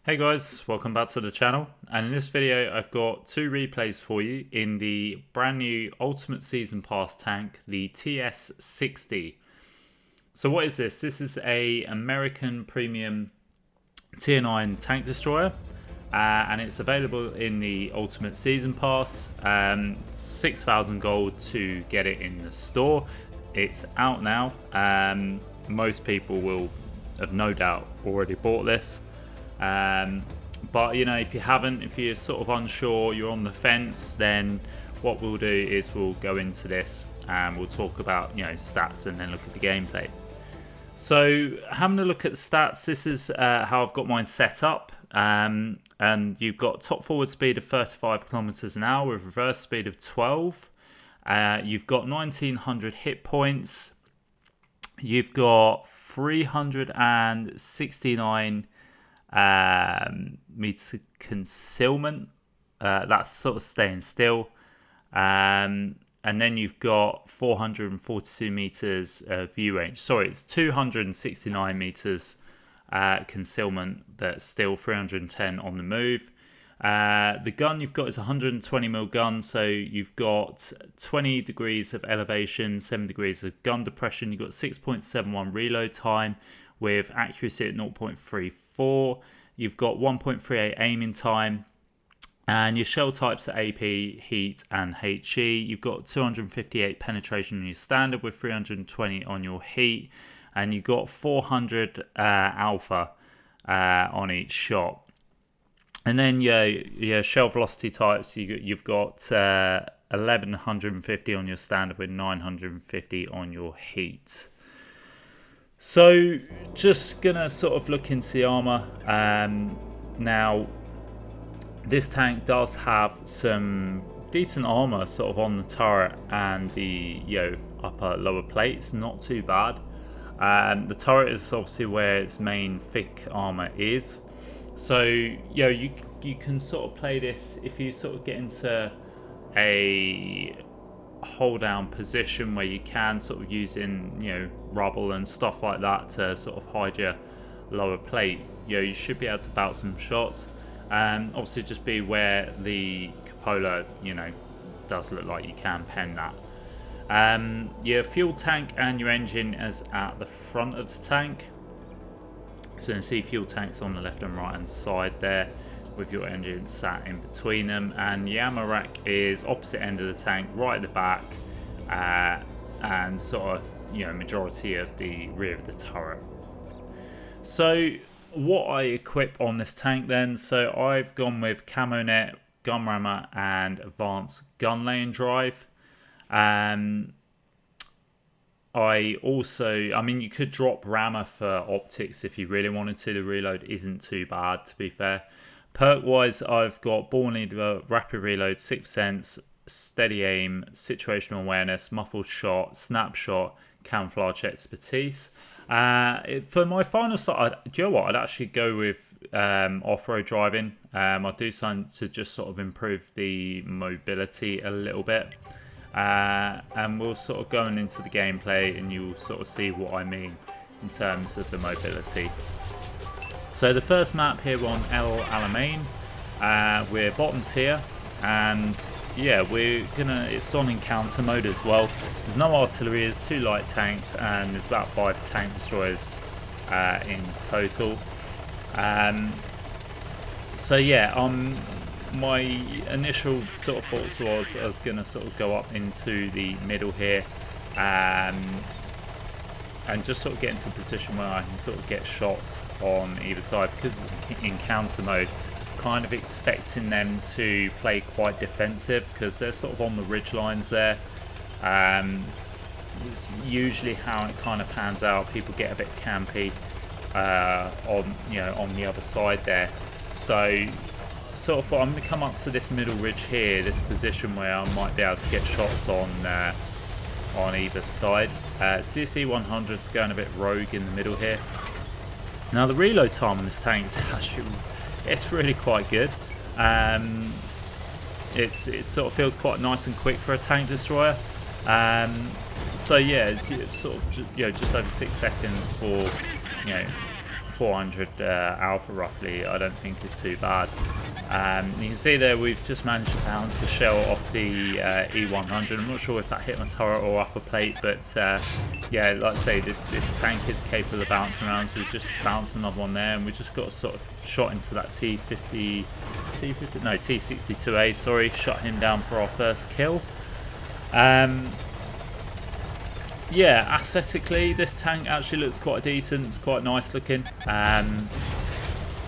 Hey guys, welcome back to the channel, and in this video I've got two replays for you in the brand new Ultimate Season Pass tank, the TS-60. So what is this? This is a American premium Tier 9 tank destroyer, and it's available in the Ultimate Season Pass. 6,000 gold to get it in the store. It's out now. Most people will have no doubt already bought this. But you know, if you haven't, if you're sort of unsure, you're on the fence, then what we'll do is we'll go into this and we'll talk about, you know, stats and then look at the gameplay. So having a look at the stats, this is how I've got mine set up, and you've got top forward speed of 35 kilometers an hour with reverse speed of 12. You've got 1900 hit points. You've got 369 meter concealment, that's sort of staying still, and then you've got 442 meters view range. Sorry, it's 269 meters concealment, that's still 310 on the move. The gun you've got is a 120mm gun, so you've got 20 degrees of elevation, 7 degrees of gun depression. You've got 6.71 reload time with accuracy at 0.34. You've got 1.38 aiming time, and your shell types are AP, Heat, and HE. You've got 258 penetration on your standard with 320 on your Heat, and you've got 400 alpha on each shot. And then your shell velocity types, you've got 1150 on your standard with 950 on your Heat. So just gonna sort of look into the armor. Now this tank does have some decent armor sort of on the turret and the upper lower plates, not too bad. The turret is obviously where its main thick armor is. So you can sort of play this if you sort of get into a hold down position where you can sort of using rubble and stuff like that to sort of hide your lower plate. You should be able to bounce some shots. Obviously just be where the cupola does look like you can pen that. Your fuel tank and your engine is at the front of the tank, so you can see fuel tanks on the left and right hand side there, with your engine sat in between them, and the ammo rack is opposite end of the tank, right at the back, and sort of majority of the rear of the turret. So what I equip on this tank then, so I've gone with camo net, gun rammer, and advanced gun lane drive. I mean, you could drop rammer for optics if you really wanted to. The reload isn't too bad, to be fair. Perk wise, I've got ball leader, rapid reload, 6%, steady aim, situational awareness, muffled shot, snapshot, camouflage expertise. For my final shot, do you know what? I'd actually go with off-road driving. I do something to just sort of improve the mobility a little bit. And we'll sort of go into the gameplay and you'll sort of see what I mean in terms of the mobility. So the first map here on El Alamein, we're bottom tier, and yeah, it's on encounter mode as well. There's no artillery, there's 2 light tanks, and there's about 5 tank destroyers in total. So yeah, my initial sort of thoughts was I was going to sort of go up into the middle here, and just sort of get into a position where I can sort of get shots on either side, because it's encounter mode. Kind of expecting them to play quite defensive because they're sort of on the ridge lines there. It's usually how it kind of pans out. People get a bit campy on the other side there. So sort of I'm going to come up to this middle ridge here, this position where I might be able to get shots on either side. CSE 100's going a bit rogue in the middle here. Now the reload time on this tank is actually, it's really quite good. It sort of feels quite nice and quick for a tank destroyer. So yeah, it's sort of just over 6 seconds for 400 alpha roughly, I don't think is too bad. You can see there we've just managed to bounce a shell off the E100. I'm not sure if that hit my turret or upper plate, but yeah, like I say, this tank is capable of bouncing around, so we've just bounced another one there, and we just got sort of shot into that T-62A, sorry, shut him down for our first kill. Yeah, aesthetically, this tank actually looks quite decent. It's quite nice looking. I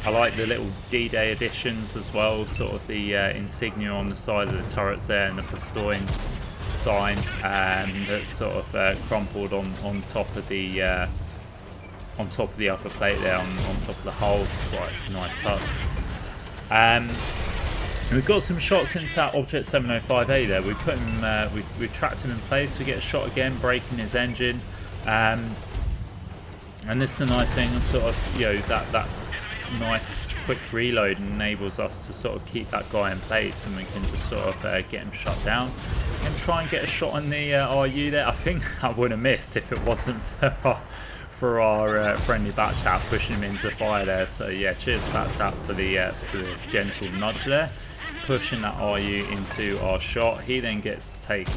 like the little D-Day additions as well, sort of the insignia on the side of the turrets there, and the Pistoin sign that's sort of crumpled on top of the upper plate there, on top of the hull. It's quite a nice touch. We've got some shots into that Object 705A there. We put him, we trapped him in place. We get a shot again, breaking his engine, and this is a nice thing. Sort of, you know, that nice quick reload enables us to sort of keep that guy in place, and we can just sort of get him shut down and try and get a shot on the RU there. I think I would have missed if it wasn't for our friendly Batchat pushing him into fire there. So yeah, cheers Batchat for the gentle nudge there, pushing that RU into our shot. He then gets taken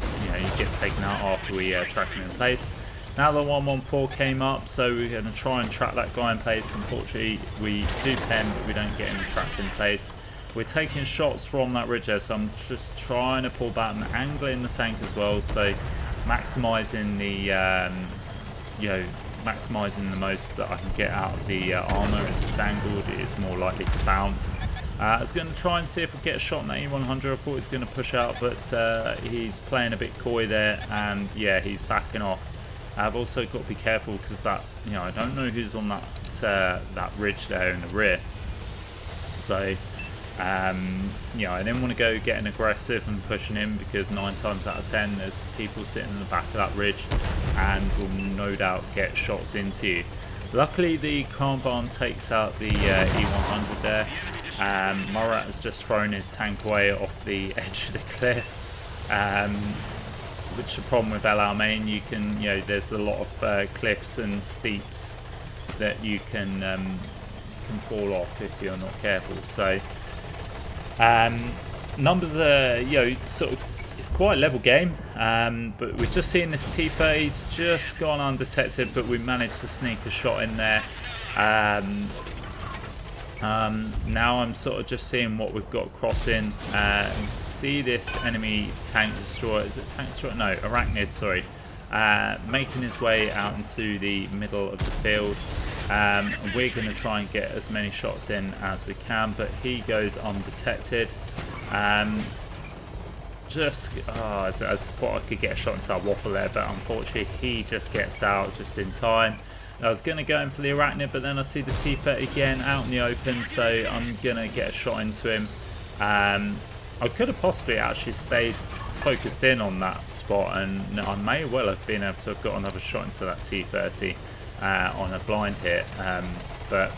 out after we track him in place. Now the 114 came up, so we're going to try and trap that guy in place. Unfortunately, we do pen, but we don't get him trapped in place. We're taking shots from that ridge there, so I'm just trying to pull back and angling the tank as well. So maximising the, maximising the most that I can get out of the armour. As it's angled, it is more likely to bounce. I was going to try and see if we get a shot on that E100. I thought he was going to push out, but he's playing a bit coy there, and yeah, he's backing off. I've also got to be careful because that, you know, I don't know who's on that that ridge there in the rear. So, I didn't want to go getting aggressive and pushing him, because 9 times out of 10 there's people sitting in the back of that ridge and will no doubt get shots into you. Luckily, the Kranvan takes out the E100 there. Murat has just thrown his tank away off the edge of the cliff. Which is the problem with El Alamein. You can, there's a lot of cliffs and steeps that you can fall off if you're not careful. So numbers are, sort of, it's quite a level game. But we're just seeing this T-30 just gone undetected, but we managed to sneak a shot in there. Now I'm sort of just seeing what we've got crossing, and see this enemy tank destroyer. Is it tank destroyer? No, Arachnid, sorry. Making his way out into the middle of the field. We're going to try and get as many shots in as we can, but he goes undetected. I thought I could get a shot into that waffle there, but unfortunately he just gets out just in time. I was going to go in for the Arachnid, but then I see the T-30 again out in the open, so I'm going to get a shot into him. I could have possibly actually stayed focused in on that spot, and I may well have been able to have got another shot into that T-30 on a blind hit, but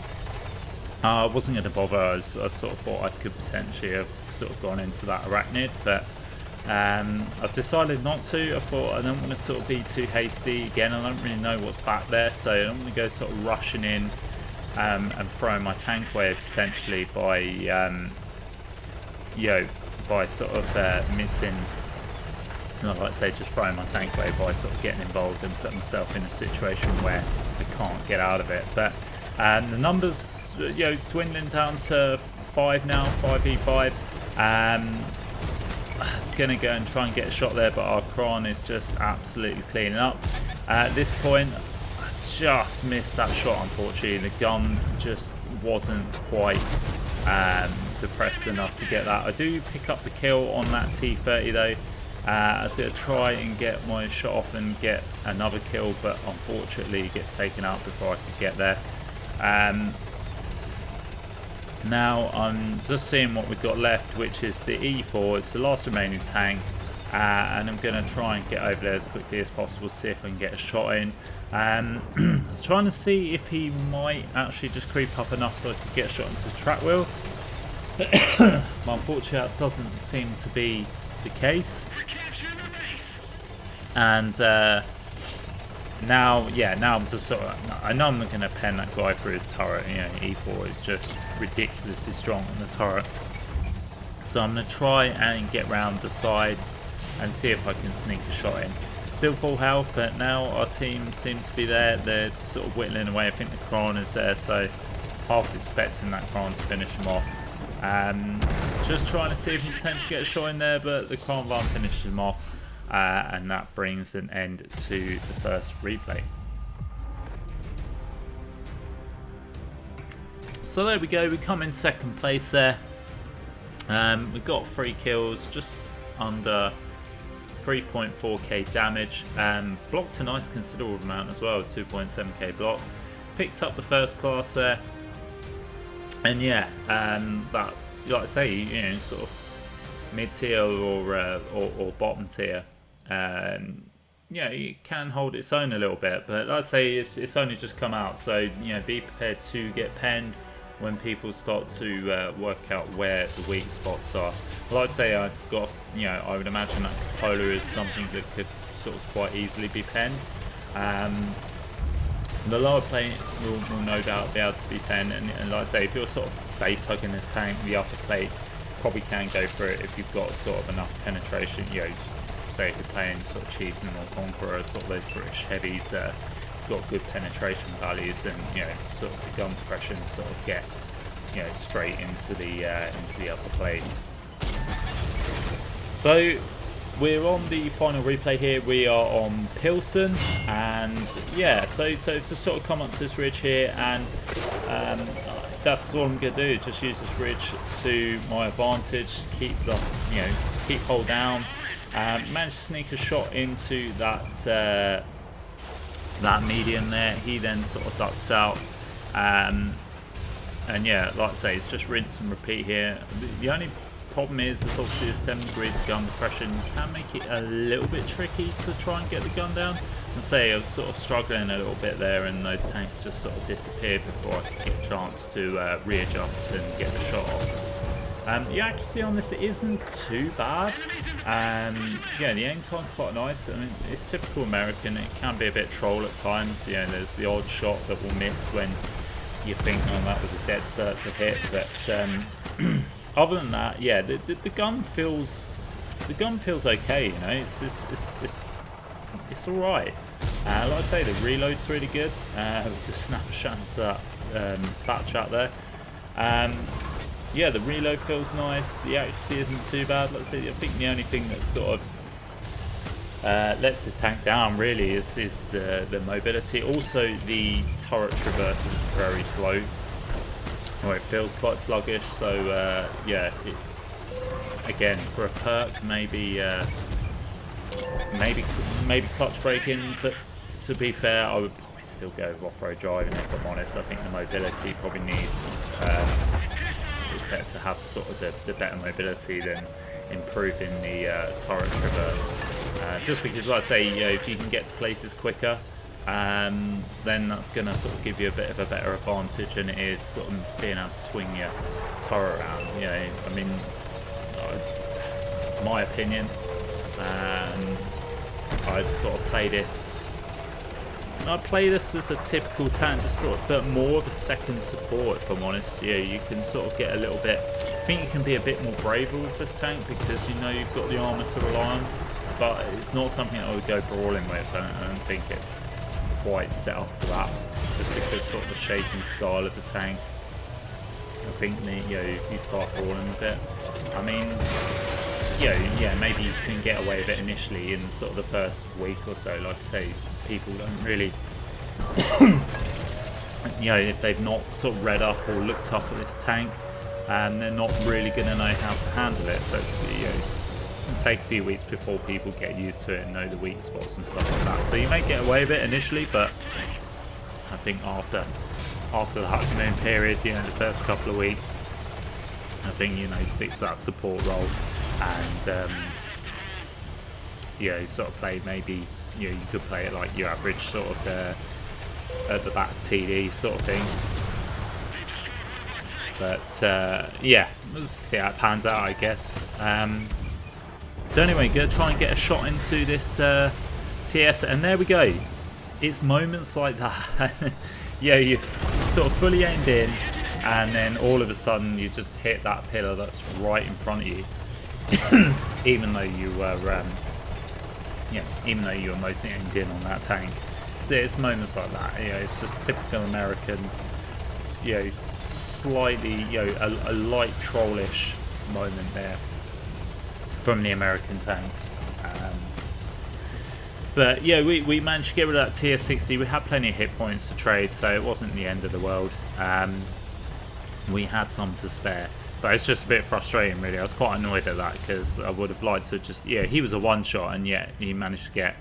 I wasn't going to bother. I sort of thought I could potentially have sort of gone into that Arachnid, but I've decided not to. I thought I don't want to sort of be too hasty. Again, I don't really know what's back there, so I don't want to go sort of rushing in and throwing my tank away potentially by sort of missing. Not like I say, just throwing my tank away by sort of getting involved and putting myself in a situation where I can't get out of it. But the numbers, dwindling down to 5 now, 5v5. I was going to go and try and get a shot there, but our Kron is just absolutely cleaning up. At this point, I just missed that shot, unfortunately. The gun just wasn't quite depressed enough to get that. I do pick up the kill on that T-30 though. I was going to try and get my shot off and get another kill, but unfortunately it gets taken out before I could get there. Now I'm just seeing what we've got left, which is the E4. It's the last remaining tank, and I'm going to try and get over there as quickly as possible, see if I can get a shot in. I was trying to see if he might actually just creep up enough so I could get a shot into the track wheel. But unfortunately that doesn't seem to be the case. And now, yeah, now I'm just sort of, I know I'm not going to pen that guy through his turret. You know, E4 is just ridiculously strong on the turret. So I'm going to try and get round the side and see if I can sneak a shot in. Still full health, but now our team seems to be there. They're sort of whittling away. I think the Kron is there, so half expecting that Kron to finish him off. Just trying to see if we can potentially get a shot in there, but the Kron Van finishes him off. And that brings an end to the first replay. So there we go, we come in second place there. We got 3 kills, just under 3.4k damage. Blocked a nice considerable amount as well, 2.7k blocked. Picked up the first class there. And yeah, that, like I say, you know, sort of mid-tier or bottom tier. Yeah, it can hold its own a little bit, but like I say, it's only just come out, so you know, be prepared to get penned when people start to work out where the weak spots are. Like I say, I've got, you know, I would imagine that Cupola is something that could sort of quite easily be penned. The lower plate will no doubt be able to be penned, and like I say, if you're sort of face hugging this tank, the upper plate probably can go for it if you've got sort of enough penetration. You know, say if you're playing sort of Chieftain or Conqueror, sort of those British heavies got good penetration values, and you know, sort of the gun compression sort of get, you know, straight into the upper plate. So we're on the final replay here. We are on Pilsen, and yeah, so to sort of come up to this ridge here, and that's all I'm gonna do. Just use this ridge to my advantage. Keep the, you know, keep hold down. Managed to sneak a shot into that that medium there. He then sort of ducks out, and yeah, like I say, it's just rinse and repeat here. The only problem is there's obviously 7 degrees of gun compression can make it a little bit tricky to try and get the gun down. And say I was sort of struggling a little bit there, and those tanks just sort of disappeared before I could get a chance to readjust and get the shot off. The accuracy on this isn't too bad. Yeah, the aim time's quite nice. I mean, it's typical American. It can be a bit troll at times. You know, there's the odd shot that will miss when you think, oh, that was a dead cert to hit. But other than that, yeah, the gun feels okay. You know, it's all right. Like I say, the reload's really good. Just snap a shot into that batch out there. Yeah, the reload feels nice. The accuracy isn't too bad. Let's see. I think the only thing that sort of lets this tank down really is the mobility. Also, the turret traverse is very slow, or it feels quite sluggish. So yeah, again, for a perk, maybe clutch braking. But to be fair, I would probably still go with off-road driving if I'm honest. I think the mobility probably needs. It's better to have sort of the better mobility than improving the turret traverse. Just because, like I say, you know, if you can get to places quicker, then that's going to sort of give you a bit of a better advantage than it is sort of being able to swing your turret around. You know, I mean, it's my opinion. I'd sort of play this. I'd play this as a typical tank destroyer, but more of a second support, if I'm honest. Yeah, you can sort of get a little bit. I think you can be a bit more braver with this tank because you know you've got the armour to rely on, but it's not something I would go brawling with. I don't think it's quite set up for that, just because sort of the shape and style of the tank. I think you know, if you start brawling with it, I mean, yeah, maybe you can get away with it initially in sort of the first week or so. Like I say, people don't really, you know, if they've not sort of read up or looked up at this tank, they're not really going to know how to handle it. So it's, you know, it's going to take a few weeks before people get used to it and know the weak spots and stuff like that. So you may get away with it initially, but I think after the honeymoon period, you know, the first couple of weeks, I think, you know, stick to that support role and you know, sort of play maybe. You know, you could play it like your average sort of at the back TD sort of thing. But yeah, we'll see how it pans out, I guess. So anyway, gonna try and get a shot into this TS, and there we go. it's moments like that. Yeah, you've sort of fully aimed in, and then all of a sudden you just hit that pillar that's right in front of you, even though you were, even though you were mostly aimed in on that tank. So it's moments like that. You know, it's just typical American. You know, slightly, a light trollish moment there from the American tanks. But yeah, we managed to get rid of that TS-60. We had plenty of hit points to trade, so it wasn't the end of the world. We had some to spare, but it's just a bit frustrating, really. I was quite annoyed at that because I would have liked to just, he was a one shot, and yet he managed to get,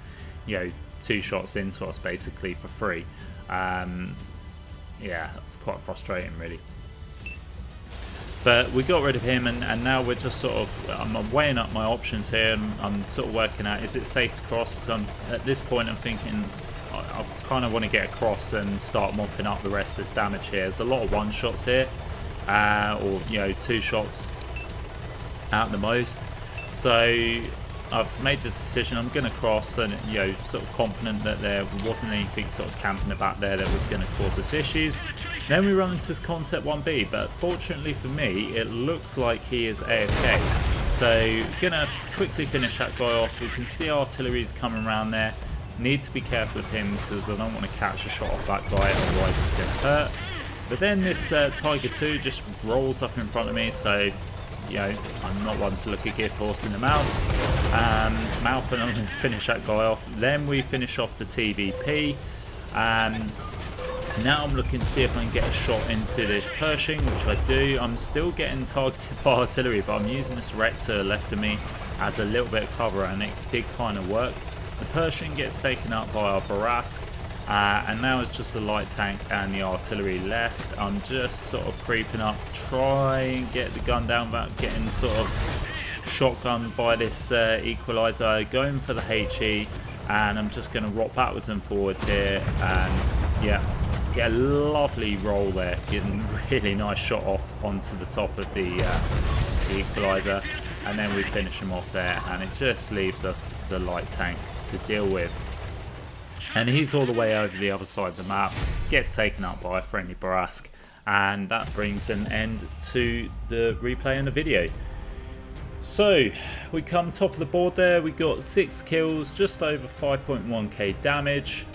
2 shots into us basically for free. Yeah, it's quite frustrating, really. But we got rid of him, and now we're just sort of, I'm weighing up my options here, and I'm sort of working out, is it safe to cross? At this point I'm thinking I kind of want to get across and start mopping up the rest of this damage here. There's a lot of one shots here, or 2 shots at the most. So I've made this decision. I'm going to cross, and sort of confident that there wasn't anything sort of camping about there that was going to cause us issues. Then we run into this Concept 1B, but fortunately for me, it looks like he is AFK. So gonna quickly finish that guy off. We can see artillery's coming around there. Need to be careful of him because I don't want to catch a shot off that guy, otherwise it's going to hurt. But then this Tiger 2 just rolls up in front of me, so I'm not one to look a gift horse in the mouth, and I'm going to finish that guy off. Then we finish off the TVP. Now I'm looking to see if I can get a shot into this Pershing, which I do. I'm still getting targeted by artillery, but I'm using this wreck to the left of me as a little bit of cover, and it did kind of work. The Pershing gets taken up by our Barask, and now it's just the light tank and the artillery left. I'm just sort of creeping up to try and get the gun down without getting sort of shotgunned by this equalizer. Going for the HE, and I'm just going to rock backwards and forwards here, and get a lovely roll there, getting a really nice shot off onto the top of the equalizer, and then we finish him off there, and it just leaves us the light tank to deal with. And he's all the way over the other side of the map, gets taken up by a friendly Barask, and that brings an end to the replay and the video. So we come top of the board there. We got 6 kills, just over 5.1k damage,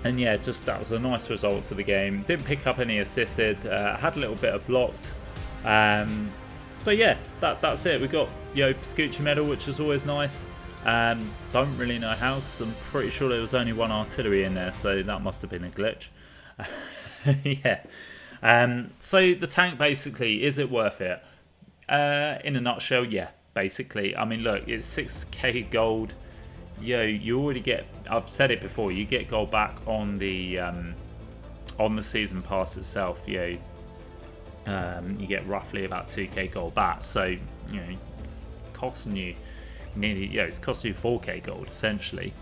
and yeah, just that was a nice result to the game. Didn't pick up any assisted, had a little bit of blocked, but yeah, that's it. We got Scoochie medal, which is always nice. Don't really know how, because I'm pretty sure there was only 1 artillery in there, so that must have been a glitch. Yeah. So the tank, basically, is it worth it? In a nutshell, yeah, basically. I mean, look, it's 6k gold. You already get, I've said it before, you get gold back on the season pass itself. You get roughly about 2k gold back, so it's costing you nearly, it's costing you 4k gold essentially.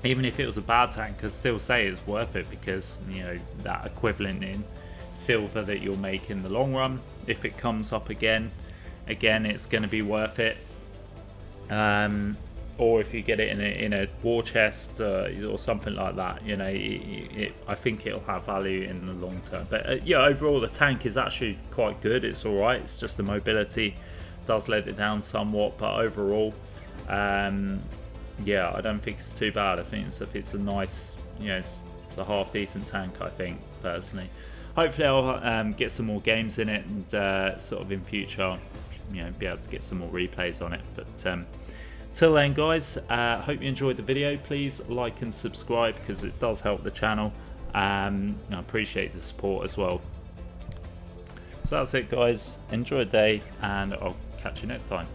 Even if it was a bad tank, I'd still say it's worth it, because that equivalent in silver that you'll make in the long run, if it comes up again, it's going to be worth it. Or if you get it in a war chest or something like that, I think it'll have value in the long term. But yeah, overall the tank is actually quite good. It's all right. It's just the mobility does let it down somewhat, but overall, yeah, I don't think it's too bad. I think it's a nice, it's a half decent tank, I think, personally. Hopefully I'll get some more games in it, and sort of in future, be able to get some more replays on it. But till then, guys, hope you enjoyed the video. Please like and subscribe, because it does help the channel. I appreciate the support as well. So that's it, guys. Enjoy the day, and I'll catch you next time.